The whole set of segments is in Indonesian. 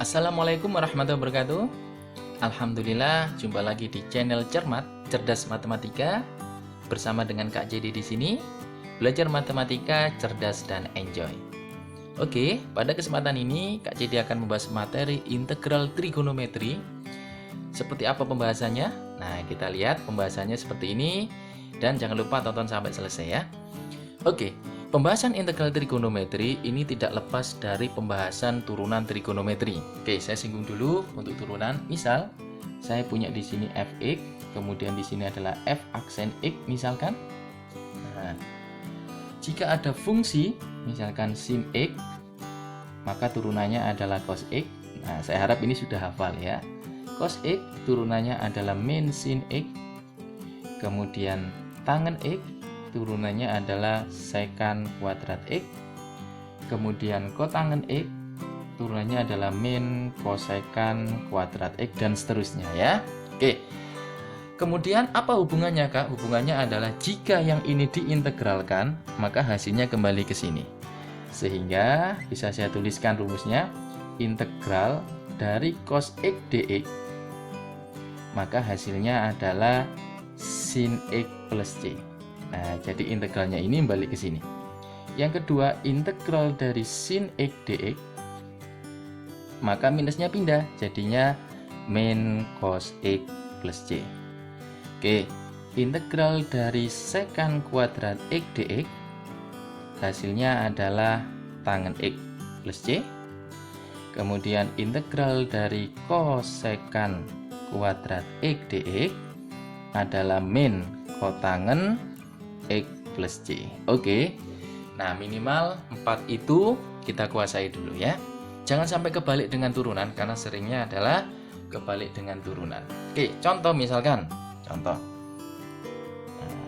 Assalamualaikum warahmatullahi wabarakatuh. Alhamdulillah, jumpa lagi di channel Cermat Cerdas Matematika bersama dengan Kak Jadi di sini. Belajar matematika cerdas dan enjoy. Oke, pada kesempatan ini Kak Jadi akan membahas materi integral trigonometri. Seperti apa pembahasannya? Nah, kita lihat pembahasannya seperti ini dan jangan lupa tonton sampai selesai ya. Oke. Pembahasan integral trigonometri ini tidak lepas dari pembahasan turunan trigonometri. Oke, saya singgung dulu untuk turunan. Misal, saya punya di sini fx, kemudian di sini adalah f aksen x misalkan. Nah, jika ada fungsi misalkan sin x, maka turunannya adalah cos x. Nah, saya harap ini sudah hafal ya. Cos x turunannya adalah min sin x. Kemudian tangen x turunannya adalah secant kuadrat x. Kemudian kotangen x turunannya adalah min cosecant kuadrat x dan seterusnya ya. Oke. Kemudian apa hubungannya Kak? Hubungannya adalah jika yang ini diintegralkan, maka hasilnya kembali ke sini. Sehingga bisa saya tuliskan rumusnya, integral dari cos x dx, maka hasilnya adalah sin x plus c. Nah, jadi integralnya ini balik ke sini. Yang kedua, integral dari sin x dx, maka minusnya pindah, jadinya min cos x plus c. Oke, integral dari secant kuadrat x dx, hasilnya adalah tangen x plus c. Kemudian integral dari cosecant kuadrat x dx adalah min kotangen x plus c. Oke. Nah, minimal 4 itu kita kuasai dulu ya. Jangan sampai kebalik dengan turunan karena seringnya adalah kebalik dengan turunan. Oke, contoh misalkan. Contoh. Nah.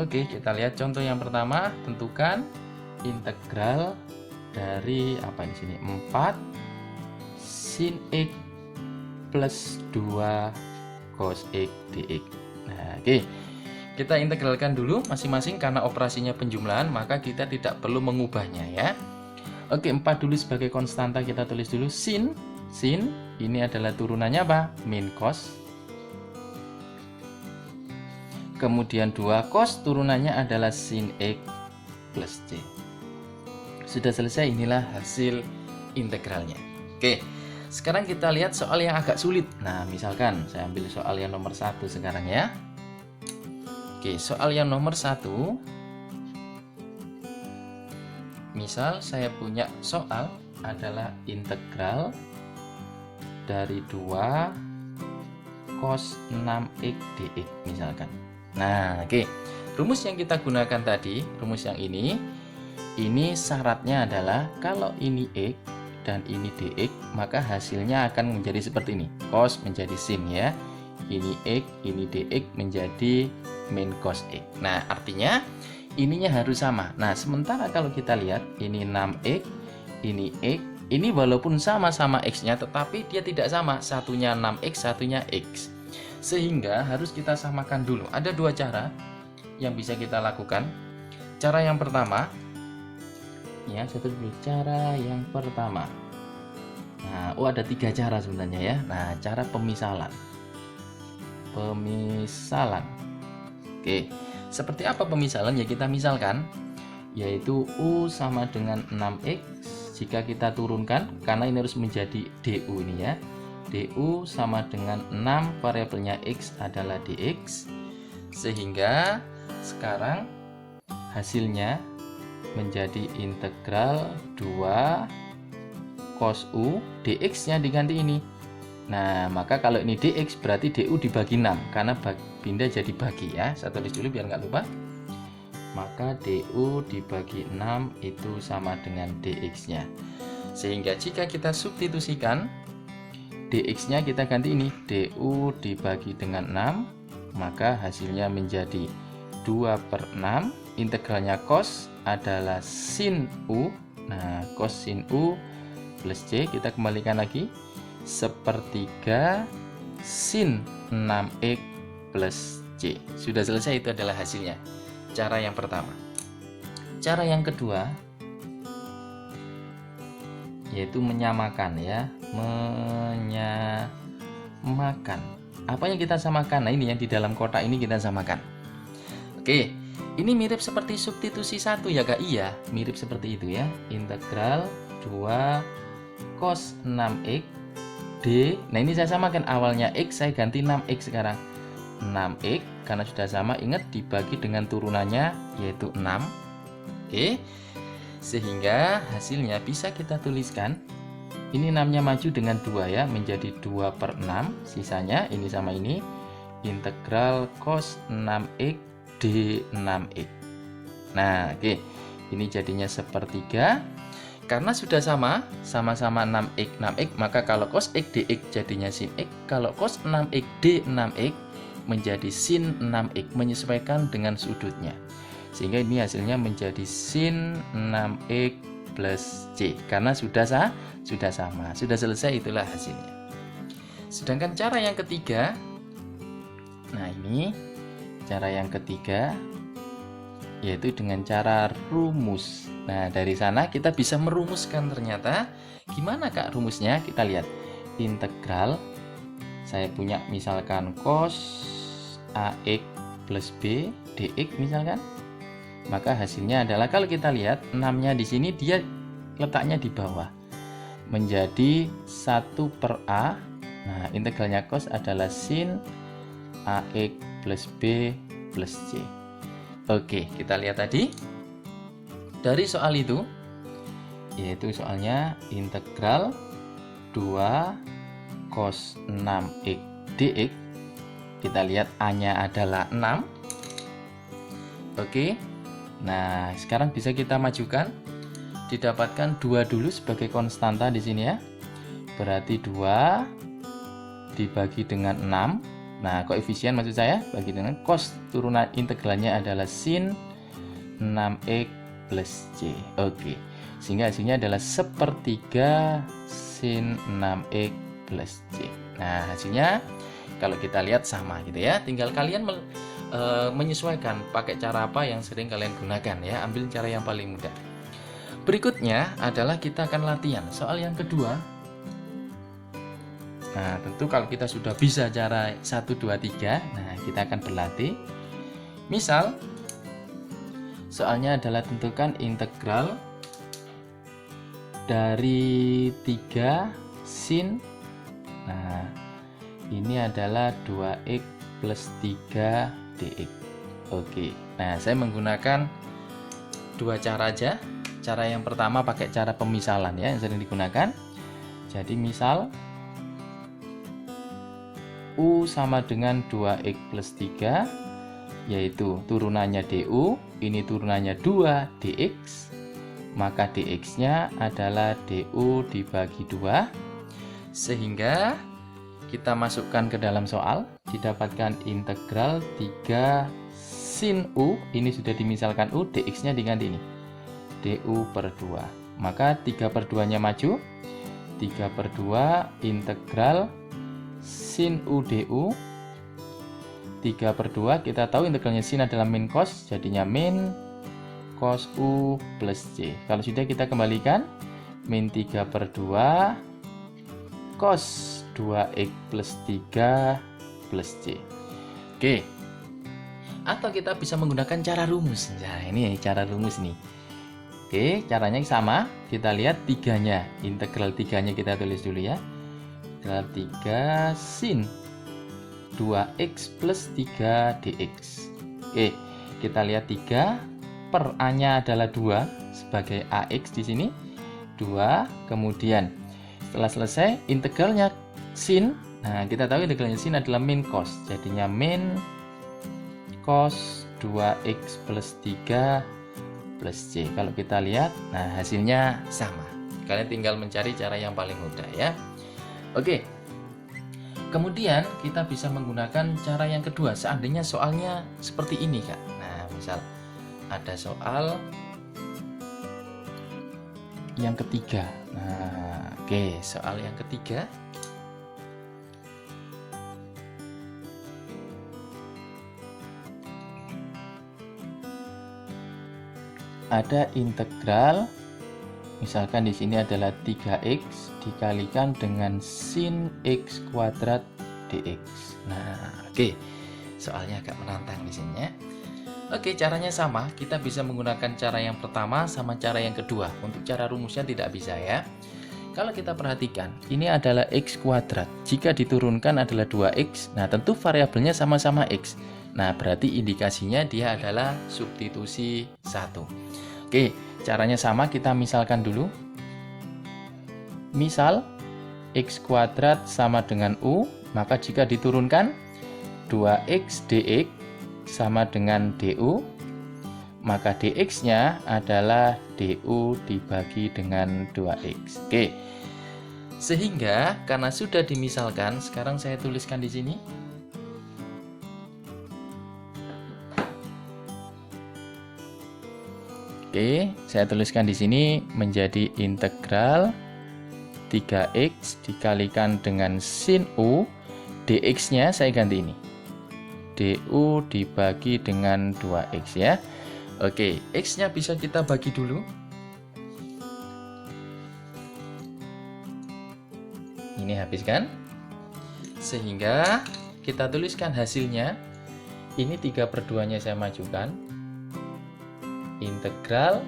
Oke, kita lihat contoh yang pertama. Tentukan integral dari apa di sini? 4 sin x plus 2 cos x dx. Nah, oke. Kita integralkan dulu masing-masing karena operasinya penjumlahan, maka kita tidak perlu mengubahnya ya. Oke, 4 dulu sebagai konstanta kita tulis dulu sin. Sin ini adalah turunannya apa? Min cos. Kemudian 2 cos turunannya adalah sin x plus c. Sudah selesai, inilah hasil integralnya. Oke, sekarang kita lihat soal yang agak sulit. Nah, misalkan saya ambil soal yang nomor 1 sekarang ya. Oke, soal yang nomor 1. Misal saya punya soal adalah integral dari 2 cos 6x dx misalkan. Nah, oke. Rumus yang kita gunakan tadi, rumus yang ini syaratnya adalah kalau ini x dan ini dx, maka hasilnya akan menjadi seperti ini. Cos menjadi sin ya. Ini x, ini dx menjadi min cos x. Nah, artinya ininya harus sama. Nah, sementara kalau kita lihat ini 6x, ini x, ini walaupun sama-sama x-nya tetapi dia tidak sama. Satunya 6x, satunya x. Sehingga harus kita samakan dulu. Ada 2 cara yang bisa kita lakukan. Cara yang pertama ya, saya tulis dulu cara yang pertama. Nah, ada 3 cara sebenarnya ya. Nah, cara pemisalan. Oke, seperti apa pemisalan? Ya kita misalkan, yaitu U sama dengan 6X. Jika kita turunkan, karena ini harus menjadi DU ini ya. DU sama dengan 6, variabelnya X adalah DX. Sehingga sekarang hasilnya menjadi integral 2 cos U, DX-nya diganti ini. Nah, maka kalau ini dx berarti du dibagi 6 karena pindah jadi bagi ya. Saya tulis dulu biar nggak lupa. Maka du dibagi 6 itu sama dengan dx-nya. Sehingga jika kita substitusikan, dx-nya kita ganti ini, du dibagi dengan 6, maka hasilnya menjadi 2/6. Integralnya cos adalah sin u. Nah, cos sin u plus c, kita kembalikan lagi. Sepertiga sin 6x plus c. Sudah selesai, itu adalah hasilnya. Cara yang pertama. Cara yang kedua yaitu menyamakan ya, menyamakan. Apa yang kita samakan? Nah, ini yang di dalam kotak ini kita samakan. Oke, ini mirip seperti substitusi 1 ya Kak? Iya, mirip seperti itu ya. Integral 2 cos 6x D. Nah, ini saya samakan, awalnya X saya ganti 6x sekarang. 6x karena sudah sama, ingat dibagi dengan turunannya yaitu 6. Oke. Sehingga hasilnya bisa kita tuliskan. Ini 6-nya maju dengan 2 ya, menjadi 2/6. Sisanya ini sama ini. Integral cos 6x D 6x. Nah, oke. Ini jadinya sepertiga. Karena sudah sama-sama 6x, maka kalau cos x dx jadinya sin x. Kalau cos 6x d 6x menjadi sin 6x, menyesuaikan dengan sudutnya. Sehingga ini hasilnya menjadi sin 6x plus c. Karena sudah sama. Sudah selesai, itulah hasilnya. Sedangkan cara yang ketiga, nah ini cara yang ketiga, yaitu dengan cara rumus. Nah, dari sana kita bisa merumuskan ternyata. Gimana Kak rumusnya? Kita lihat. Integral, saya punya misalkan cos ax plus b dx misalkan. Maka hasilnya adalah, kalau kita lihat 6-nya di sini dia letaknya di bawah. Menjadi 1/a. Nah, integralnya cos adalah sin ax plus b plus c. Oke, kita lihat tadi dari soal itu, yaitu soalnya integral 2 cos 6x dx. Kita lihat A-nya adalah 6. Oke. Nah, sekarang bisa kita majukan. Didapatkan 2 dulu sebagai konstanta di sini ya. Berarti 2 dibagi dengan 6. Nah, koefisien maksud saya bagi dengan cos, turunan integralnya adalah sin 6x plus c. Oke. Sehingga hasilnya adalah sepertiga sin 6x plus c. Nah, hasilnya kalau kita lihat sama gitu ya. Tinggal kalian menyesuaikan pakai cara apa yang sering kalian gunakan ya. Ambil cara yang paling mudah. Berikutnya adalah kita akan latihan soal yang kedua. Nah, tentu kalau kita sudah bisa cara 1, 2, 3, nah kita akan berlatih. Misal, soalnya adalah tentukan integral dari 3 sin. Nah, ini adalah 2x plus 3 dx. Oke, nah saya menggunakan 2 cara aja. Cara yang pertama pakai cara pemisalan ya, yang sering digunakan. Jadi misal U sama dengan 2x plus 3, yaitu turunannya du, ini turunannya 2 dx, maka dx-nya adalah du dibagi 2. Sehingga kita masukkan ke dalam soal, didapatkan integral 3 sin u, ini sudah dimisalkan u, dx-nya diganti ini, du per 2. Maka 3/2 nya maju, 3/2 integral sin u du. 3/2 kita tahu integralnya sin adalah min cos, jadinya min cos u plus c. Kalau sudah kita kembalikan, min 3/2 cos 2x plus 3 plus c. Oke. Atau kita bisa menggunakan cara rumus. Nah, ini cara rumus nih. Oke, caranya sama. Kita lihat 3-nya. Integral 3-nya kita tulis dulu ya. Integral 3 sin 2x plus 3 dx. Oke, kita lihat 3 per A-nya adalah 2 sebagai AX di sini. 2, kemudian setelah selesai integralnya sin. Nah, kita tahu integralnya sin adalah min cos. Jadinya min cos 2x plus 3 plus c. Kalau kita lihat, nah hasilnya sama. Kalian tinggal mencari cara yang paling mudah ya. Oke. Kemudian kita bisa menggunakan cara yang kedua. Seandainya soalnya seperti ini, Kak. Nah, misal ada soal yang ketiga. Nah, oke, soal yang ketiga. Ada integral Misalkan di sini adalah 3x dikalikan dengan sin x kuadrat dx. Nah, oke. Soalnya agak menantang di sini ya. Oke, caranya sama. Kita bisa menggunakan cara yang pertama sama cara yang kedua. Untuk cara rumusnya tidak bisa ya. Kalau kita perhatikan, ini adalah x kuadrat. Jika diturunkan adalah 2x. Nah, tentu variabelnya sama-sama x. Nah, berarti indikasinya dia adalah substitusi 1. Oke, caranya sama, kita misalkan dulu. Misal, x kuadrat sama dengan u, maka jika diturunkan, 2x dx sama dengan du, maka dx-nya adalah du dibagi dengan 2x. Oke, sehingga karena sudah dimisalkan, sekarang saya tuliskan di sini. Oke, saya tuliskan di sini menjadi integral 3x dikalikan dengan sin u, dx-nya saya ganti ini. du dibagi dengan 2x ya. Oke, x-nya bisa kita bagi dulu. Ini habiskan. Sehingga kita tuliskan hasilnya. Ini 3/2-nya saya majukan. Integral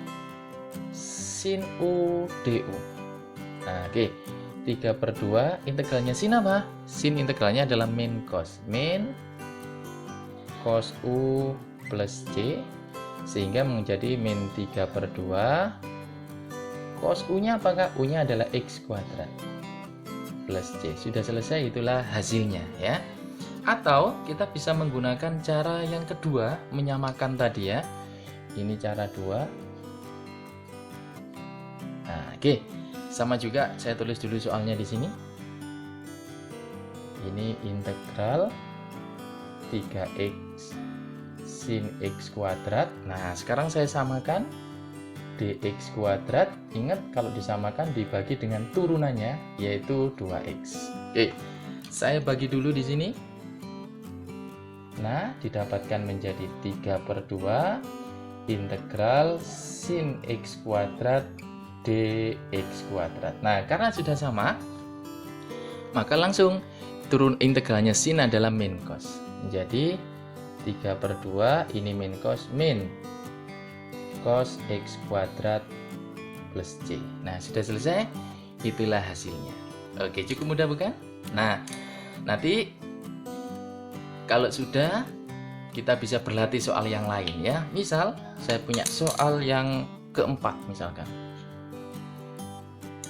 sin u du. Nah, oke. 3/2 integralnya sin apa? Sin integralnya adalah min cos. Min cos u plus c, sehingga menjadi min 3/2 cos u nya apakah? U nya adalah x kuadrat plus c. Sudah selesai, itulah hasilnya ya. Atau kita bisa menggunakan cara yang kedua, menyamakan tadi ya. Ini cara 2. Nah, oke. Sama juga saya tulis dulu soalnya di sini. Ini integral 3x sin x kuadrat. Nah, sekarang saya samakan dx kuadrat. Ingat, kalau disamakan dibagi dengan turunannya, yaitu 2x. Oke, saya bagi dulu di sini. Nah, didapatkan menjadi 3/2 integral sin x kuadrat dx kuadrat. Nah, karena sudah sama, maka langsung turun integralnya sin adalah min cos. Jadi 3/2 ini min cos x kuadrat plus c. Nah, sudah selesai. Itulah hasilnya. Oke, cukup mudah bukan? Nah, nanti kalau sudah, kita bisa berlatih soal yang lain ya. Misal, saya punya soal yang keempat misalkan.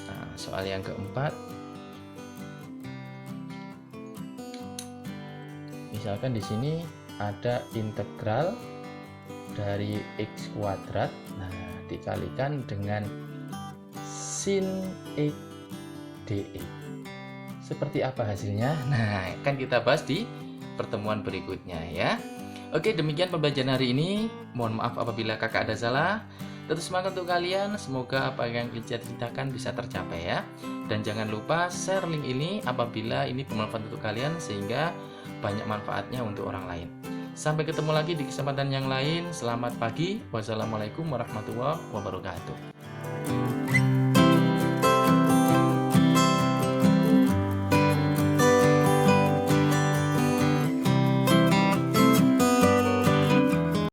Nah, soal yang keempat. Misalkan di sini ada integral dari x kuadrat, nah dikalikan dengan sin x dx. Seperti apa hasilnya? Nah, akan kita bahas di pertemuan berikutnya ya. Oke, demikian pembelajaran hari ini. Mohon maaf apabila kakak ada salah. Tetap semangat untuk kalian. Semoga apa yang kita ceritakan bisa tercapai ya. Dan jangan lupa share link ini apabila ini bermanfaat untuk kalian, sehingga banyak manfaatnya untuk orang lain. Sampai ketemu lagi di kesempatan yang lain. Selamat pagi. Wassalamualaikum warahmatullahi wabarakatuh.